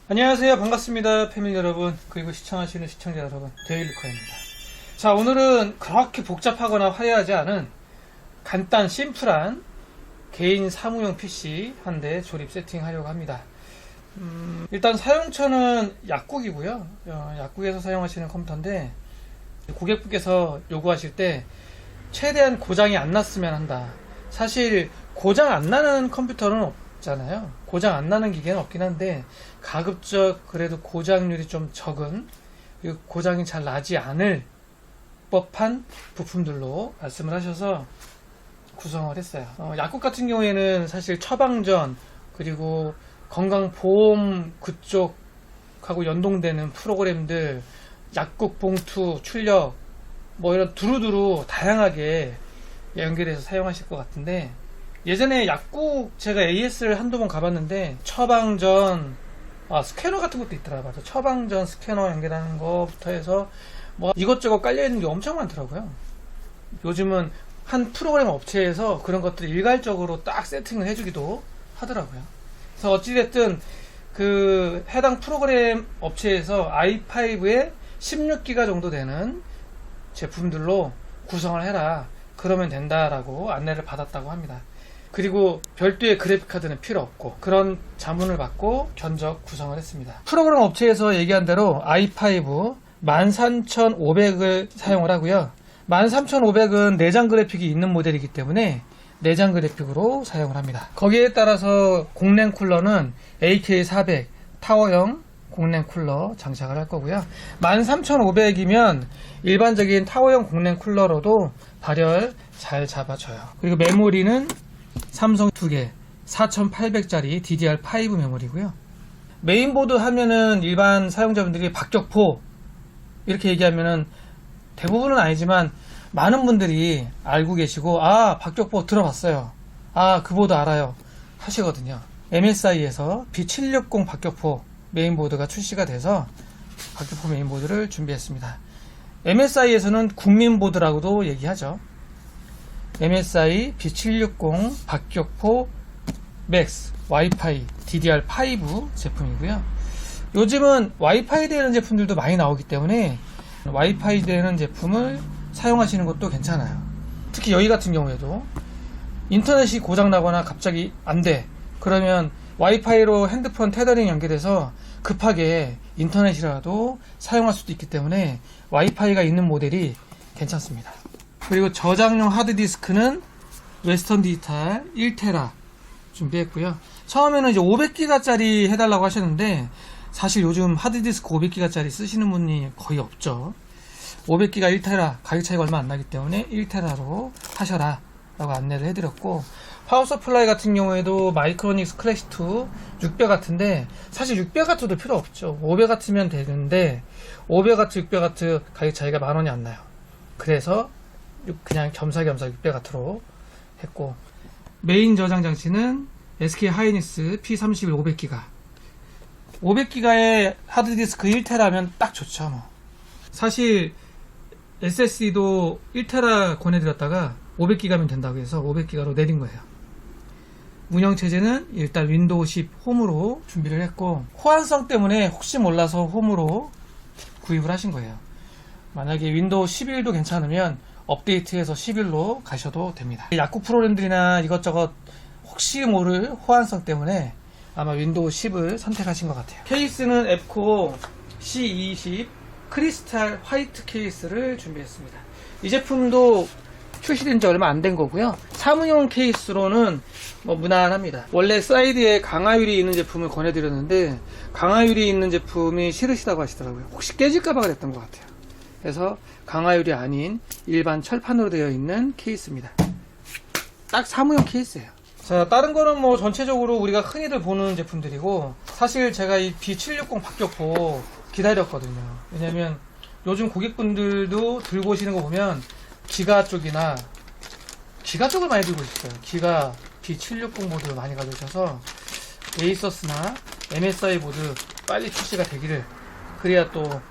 안녕하세요. 반갑습니다. 패밀리 여러분, 그리고 시청하시는 시청자 여러분, 데일리커입니다. 자, 오늘은 그렇게 복잡하거나 화려하지 않은 간단 심플한 개인 사무용 PC 한 대 조립 세팅하려고 합니다. 일단 사용처는 약국이고요. 약국에서 사용하시는 컴퓨터인데, 고객분께서 요구하실 때 최대한 고장이 안 났으면 한다. 사실 고장 안 나는 컴퓨터는 없잖아요. 고장 안 나는 기계는 없긴 한데 가급적 그래도 고장률이 좀 적은, 그리고 고장이 잘 나지 않을 법한 부품들로 말씀을 하셔서 구성을 했어요. 약국 같은 경우에는 사실 처방전 그리고 건강보험 그쪽하고 연동되는 프로그램들, 약국 봉투, 출력 뭐 이런 두루두루 다양하게 연결해서 사용하실 것 같은데, 예전에 약국 제가 AS를 한두 번 가봤는데 처방전 스캐너 같은 것도 있더라고요. 처방전 스캐너 연결하는 것부터 해서 뭐 이것저것 깔려있는 게 엄청 많더라고요. 요즘은 한 프로그램 업체에서 그런 것들을 일괄적으로 딱 세팅을 해주기도 하더라고요. 그래서 어찌됐든 그 해당 프로그램 업체에서 i5에 16기가 정도 되는 제품들로 구성을 해라, 그러면 된다라고 안내를 받았다고 합니다. 그리고 별도의 그래픽카드는 필요 없고, 그런 자문을 받고 견적 구성을 했습니다. 프로그램 업체에서 얘기한 대로 i5 13500을 사용을 하고요. 13500은 내장 그래픽이 있는 모델이기 때문에 내장 그래픽으로 사용을 합니다. 거기에 따라서 공랭 쿨러는 AK400 타워형 공랭 쿨러 장착을 할 거고요. 13500이면 일반적인 타워형 공랭 쿨러로도 발열 잘 잡아줘요. 그리고 메모리는 삼성 2개 4800짜리 DDR5 메모리고요. 메인보드 하면은 일반 사용자분들이 박격포 이렇게 얘기하면은, 대부분은 아니지만 많은 분들이 알고 계시고, 박격포 들어봤어요, 그 보드 알아요 하시거든요. MSI에서 B760 박격포 메인보드가 출시가 돼서 박격포 메인보드를 준비했습니다. MSI에서는 국민보드라고도 얘기하죠. MSI B760 박격포 맥스 와이파이 DDR5 제품이고요. 요즘은 와이파이 되는 제품들도 많이 나오기 때문에 와이파이 되는 제품을 사용하시는 것도 괜찮아요. 특히 여기 같은 경우에도 인터넷이 고장나거나 갑자기 안돼, 그러면 와이파이로 핸드폰 테더링 연결해서 급하게 인터넷이라도 사용할 수도 있기 때문에 와이파이가 있는 모델이 괜찮습니다. 그리고 저장용 하드디스크는 웨스턴 디지털 1테라 준비했고요. 처음에는 이제 500기가짜리 해달라고 하셨는데, 사실 요즘 하드디스크 500기가짜리 쓰시는 분이 거의 없죠. 500기가 1테라 가격 차이가 얼마 안 나기 때문에 1테라로 하셔라 라고 안내를 해드렸고, 파워 서플라이 같은 경우에도 마이크로닉스 클래시2 600W, 사실 600W도 필요 없죠. 500W면 되는데 500W, 600W 가격 차이가 10,000원이 안 나요. 그래서 그냥 겸사겸사 600W로 했고, 메인 저장 장치는 SK 하이닉스 P31 500기가. 500기가의 하드디스크 1테라면 딱 좋죠. 뭐. 사실 SSD도 1테라 권해드렸다가 500기가면 된다고 해서 500기가로 내린 거예요. 운영체제는 일단 윈도우 10 홈으로 준비를 했고, 호환성 때문에 혹시 몰라서 홈으로 구입을 하신 거예요. 만약에 윈도우 11도 괜찮으면 업데이트해서 11로 가셔도 됩니다. 약국 프로그램들이나 이것저것 혹시 모를 호환성 때문에 아마 윈도우 10을 선택하신 것 같아요. 케이스는 앱코 C20 크리스탈 화이트 케이스를 준비했습니다. 이 제품도 출시된 지 얼마 안 된 거고요. 사무용 케이스로는 뭐 무난합니다. 원래 사이드에 강화유리 있는 제품을 권해드렸는데 강화유리 있는 제품이 싫으시다고 하시더라고요. 혹시 깨질까봐 그랬던 것 같아요. 그래서 강화유리 아닌 일반 철판으로 되어 있는 케이스입니다. 딱 사무용 케이스예요. 자, 다른 거는 뭐 전체적으로 우리가 흔히들 보는 제품들이고, 사실 제가 이 B760 박격포 기다렸거든요. 왜냐면 요즘 고객분들도 들고 오시는 거 보면 기가 쪽이나 기가 쪽을 많이 들고 있어요. 기가 B760 보드 많이 가져오셔서 에이서스나 MSI 보드 빨리 출시가 되기를, 그래야 또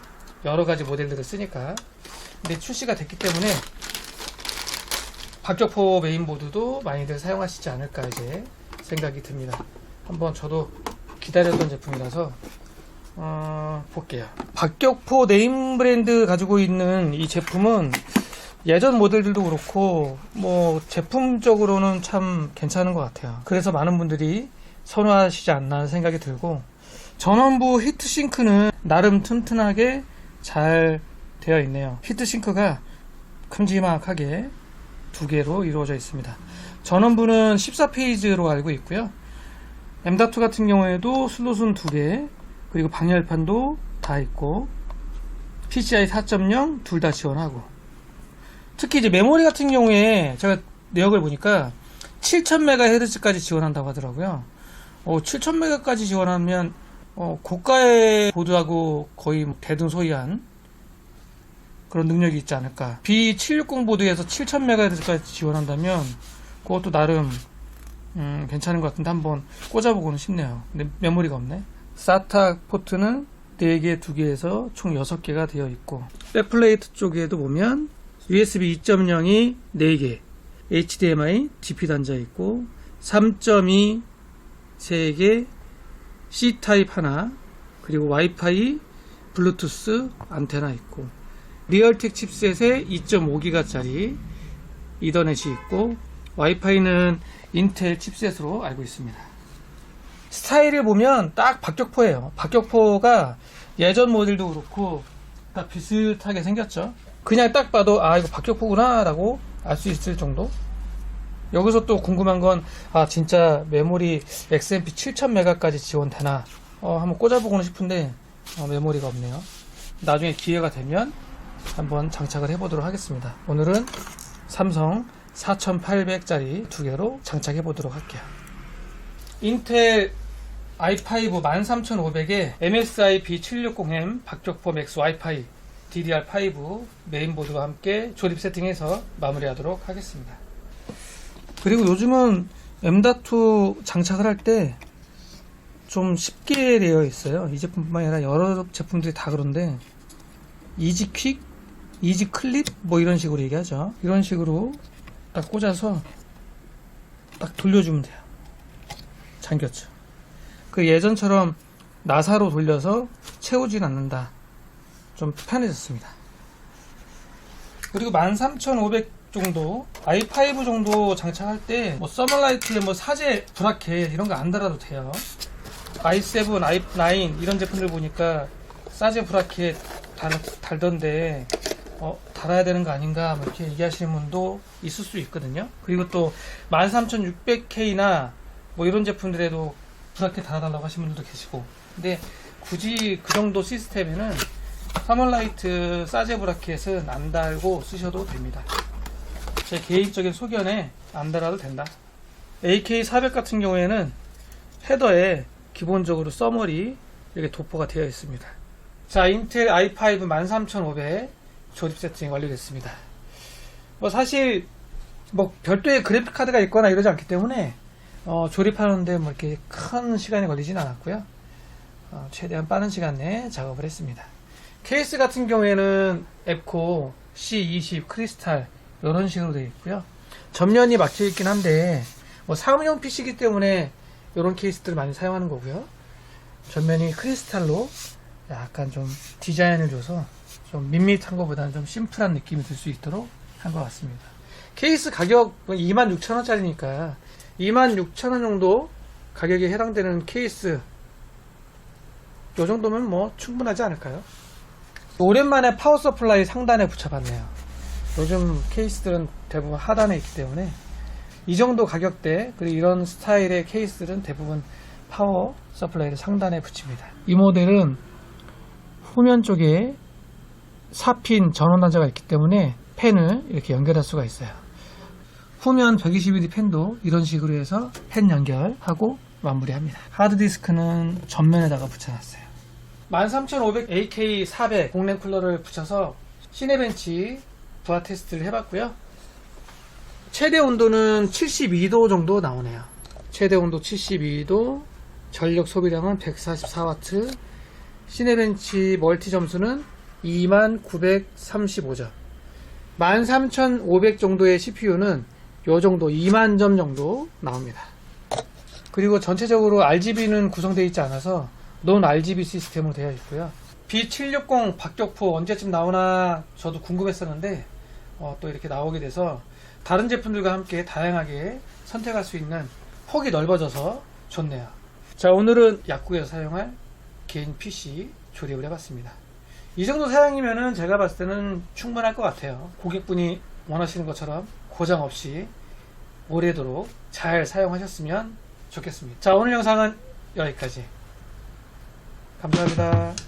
여러가지 모델들을 쓰니까. 근데 출시가 됐기 때문에 박격포 메인보드도 많이들 사용하시지 않을까 이제 생각이 듭니다. 한번 저도 기다렸던 제품이라서 볼게요. 박격포 네임 브랜드 가지고 있는 이 제품은 예전 모델들도 그렇고 뭐 제품적으로는 참 괜찮은 것 같아요. 그래서 많은 분들이 선호하시지 않나 하는 생각이 들고, 전원부 히트싱크는 나름 튼튼하게 잘 되어 있네요. 히트싱크가 큼지막하게 두 개로 이루어져 있습니다. 전원부는 14페이지로 알고 있고요. M.2 같은 경우에도 슬롯은 두 개, 그리고 방열판도 다 있고 PCI 4.0 둘 다 지원하고, 특히 이제 메모리 같은 경우에 제가 내역을 보니까 7000MHz까지 지원한다고 하더라고요. 7000MHz까지 지원하면 고가의 보드하고 거의 대등소이한 그런 능력이 있지 않을까. B760 보드에서 7000MHz까지 지원한다면 그것도 나름 괜찮은 것 같은데 한번 꽂아보고는 싶네요. 근데 메모리가 없네. SATA 포트는 4개, 2개에서 총 6개가 되어 있고, 백플레이트 쪽에도 보면 USB 2.0이 4개, HDMI, DP 단자 있고, 3.2 3개, C타입 하나, 그리고 와이파이, 블루투스 안테나 있고, 리얼텍 칩셋에 2.5기가짜리 이더넷이 있고, 와이파이는 인텔 칩셋으로 알고 있습니다. 스타일을 보면 딱 박격포예요. 박격포가 예전 모델도 그렇고 다 비슷하게 생겼죠. 그냥 딱 봐도 이거 박격포구나 라고 알 수 있을 정도. 여기서 또 궁금한 건 진짜 메모리 XMP 7000MHz까지 지원되나 한번 꽂아보고는 싶은데 메모리가 없네요. 나중에 기회가 되면 한번 장착을 해보도록 하겠습니다. 오늘은 삼성 4800짜리 두 개로 장착해 보도록 할게요. 인텔 i5 13500에 MSI B760M 박격포 맥스 와이파이 DDR5 메인보드와 함께 조립 세팅해서 마무리하도록 하겠습니다. 그리고 요즘은 M.2 장착을 할 때 좀 쉽게 되어 있어요. 이 제품뿐만 아니라 여러 제품들이 다 그런데 이지 퀵, 이지 클립 뭐 이런 식으로 얘기하죠. 이런 식으로 딱 꽂아서 딱 돌려주면 돼요. 잠겼죠. 그 예전처럼 나사로 돌려서 채우진 않는다. 좀 편해졌습니다. 그리고 13500 정도, i5 정도 장착할 때 뭐 서멀라이트에 뭐 사제 브라켓 이런 거 안 달아도 돼요. i7, i9 이런 제품들 보니까 사제 브라켓 달던데 달아야 되는 거 아닌가 뭐 이렇게 얘기하시는 분도 있을 수 있거든요. 그리고 또 13600K나 뭐 이런 제품들에도 브라켓 달아달라고 하시는 분들도 계시고, 근데 굳이 그 정도 시스템에는 서멀라이트 사제 브라켓은 안 달고 쓰셔도 됩니다. 제 개인적인 소견에 안 달아도 된다. AK400 같은 경우에는 헤더에 기본적으로 서머리 이렇게 도포가 되어 있습니다. 자, 인텔 i5 13500 조립 세팅 완료됐습니다. 뭐 사실 뭐 별도의 그래픽 카드가 있거나 이러지 않기 때문에 조립하는데 뭐 이렇게 큰 시간이 걸리진 않았고요. 최대한 빠른 시간 내에 작업을 했습니다. 케이스 같은 경우에는 앱코 C20 크리스탈 이런 식으로 되어 있고요. 전면이 막혀 있긴 한데 뭐 사무용 PC이기 때문에 이런 케이스들을 많이 사용하는 거고요. 전면이 크리스탈로 약간 좀 디자인을 줘서 좀 밋밋한 것보다는 좀 심플한 느낌이 들 수 있도록 한 것 같습니다. 케이스 가격 26,000원짜리니까 26,000원 정도 가격에 해당되는 케이스 요 정도면 뭐 충분하지 않을까요? 오랜만에 파워 서플라이 상단에 붙여봤네요. 요즘 케이스들은 대부분 하단에 있기 때문에 이 정도 가격대 그리고 이런 스타일의 케이스들은 대부분 파워 서플라이를 상단에 붙입니다. 이 모델은 후면 쪽에 4핀 전원 단자가 있기 때문에 팬을 이렇게 연결할 수가 있어요. 후면 120mm 팬도 이런 식으로 해서 팬 연결하고 마무리합니다. 하드디스크는 전면에다가 붙여놨어요. 13500 AK400 공랭 쿨러를 붙여서 시네벤치 부하 테스트를 해봤고요. 최대 온도는 72도 정도 나오네요. 최대 온도 72도, 전력 소비량은 144W, 시네벤치 멀티 점수는 2935점. 13500 정도의 CPU는 요 정도 2만점 정도 나옵니다. 그리고 전체적으로 RGB는 구성되어 있지 않아서 논 RGB 시스템으로 되어 있고요. B760 박격포 언제쯤 나오나 저도 궁금했었는데 또 이렇게 나오게 돼서 다른 제품들과 함께 다양하게 선택할 수 있는 폭이 넓어져서 좋네요. 자, 오늘은 약국에서 사용할 개인 PC 조립을 해봤습니다. 이 정도 사양이면은 제가 봤을 때는 충분할 것 같아요. 고객분이 원하시는 것처럼 고장 없이 오래도록 잘 사용하셨으면 좋겠습니다. 자, 오늘 영상은 여기까지. 감사합니다.